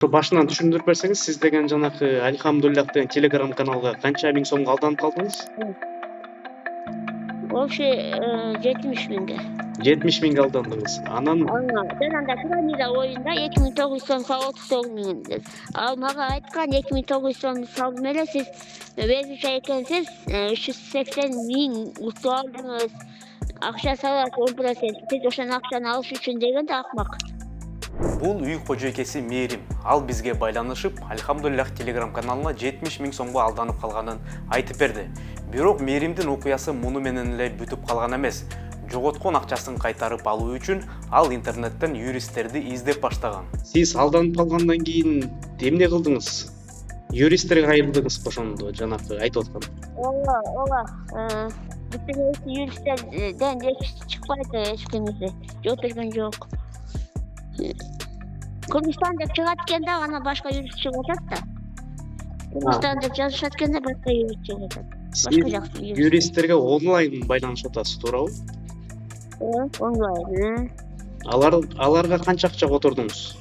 Башынан түшүндүрүп берсеңиз, сиз деген жанакы Альхамдулиллах деген телеграм каналга канча миң сомго алданып калдыңыз? Вообще 70.000'ge. 70 миңге алдандыңыз. Анан Sen anda piramida oyunda 2900 so'm salып 39.000 dedi. Al mага ayткан 2900 so'm salдым эле, siz верующий экенсиз, 380.000 утуп алдыңыз. Акча салат 10%. Siz ошол акчаны алыш үчүн деген да акмак. Бул үй кожойкеси Мээрим. Ал бизге байланышып, Альхамдулиллах телеграм каналына 70 миң сомго алданып калганын айтып берди. Бирок Мээримдин окуясы муну менен эле бүтүп калган эмес. Жоготкон акчасын кайтарып алуу үчүн ал интернеттен юристтерди издеп баштаган. сиз алданып калгандан кийин эмне кылдыңыз? Юристтерге кайрылдыңызбы ошондо жанакы айтып аткан? Ооба. Бүтүн юристтерден чыкпайт эч кимиси. Жотурган жок. Кыргызстан деп чыгат экен да, анан башка юрист чыгып атат да. Кыргызстан деп жазышат экен да, башка юрист чыгып атат. Башка жактын юристи. Юристтерге онлайн байланышып атасыз, туурабы? Онлайн. Аларга канча акча котордуңуз?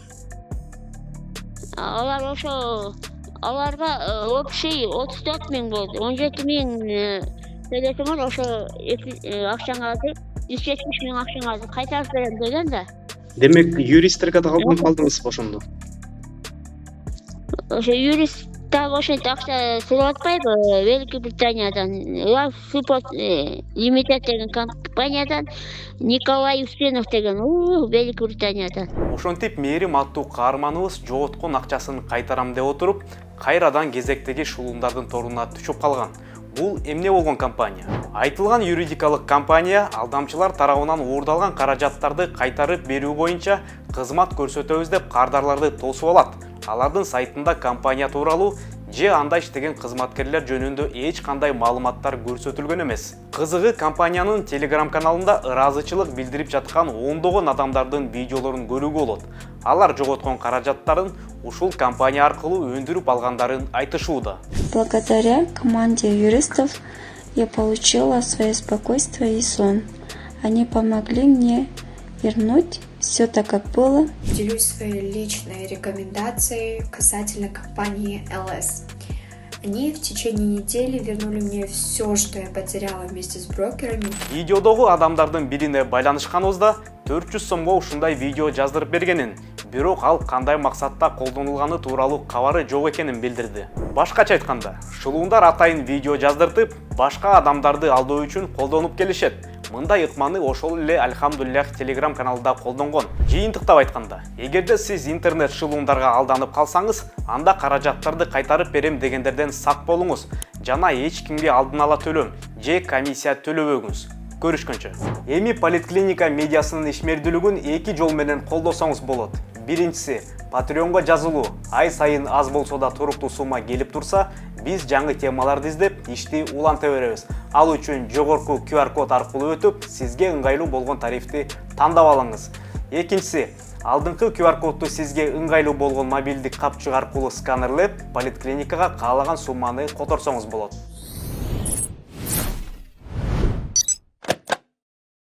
Аларга общий 34.000 болду. 17.000 төлөсөңөр ошо акчаңарды 170.000 акчаңарды кайтарып берем деген да. Демек, юристтерге да алданып калдыңызбы ошондо? Ошо юрист так ошентип акча сурап атпайбы? Великобританиядан Life Support Limited деген компаниядан Николай Успенов деген Великобританиядан. Ошентип Мээрим аттуу каарманыбыз жоготкон акчасын кайтарам деп отуруп, кайрадан кезектеги шулундардын торуна түшүп калган. Бул эмне болгон компания? Айтылган юридикалык компания алдамчылар тарабынан уурдалган каражаттарды кайтарып берүү боюнча кызмат көрсөтөбүз деп кардарларды тосуп алат. Алардын сайтында компания тууралуу же анда иштеген кызматкерлер жөнүндө эч кандай маалыматтар көрсөтүлгөн эмес. Кызыгы, компаниянын телеграм каналында ыраазычылык билдирип жаткан ондогон адамдардын видеолорун көрүүгө болот. Алар жоготкон каражаттарын ушул компания аркылуу өндүрүп алгандарын айтышууда. Благодаря команде юристов я получила свое спокойствие и сон. Они помогли мне вернуть все так, как было. Делюсь своей личной рекомендацией касательно компании LS. Они в течение недели вернули мне все, что я потеряла вместе с брокерами. Видеодогу адамдардын бирине байланышканыбызда 400 сомго ушундай видео жаздырып бергенин, бирок ал кандай максатта колдонулганы тууралуу кабары жок экенин билдирди. Башкача айтканда, шулуундар атайын видео жаздыртып, башка адамдарды алдоо үчүн колдонуп келишет. Мындай ыкманы ошол эле Альхамдулиллах телеграм каналында колдонгон. Жыйынтыктап айтканда, эгерде сиз интернет шылуундарга алданып калсаңыз, анда каражаттарды кайтарып берем дегендерден сак болуңуз жана эч кимге алдын ала төлөм же комиссия төлөбөңүз. Көрүшкөнчө. Эми Поликлиника медиасынын ишмердүүлүгүн эки жол менен колдосоңуз болот. Биринчиси, Patreon'га жазылуу. Ай сайын аз болсо да туруктуу сумма келип турса, биз жаңы темаларды издеп, ишти уланта беребиз. Ал үчүн жогорку QR код аркылуу өтүп, сизге ыңгайлуу болгон тарифти тандап алыңыз. Экинчиси, алдыңкы QR кодду сизге ыңгайлуу болгон мобилдик капчык аркылуу сканерлеп, поликлиникага каалаган сумманы которсоңуз болот.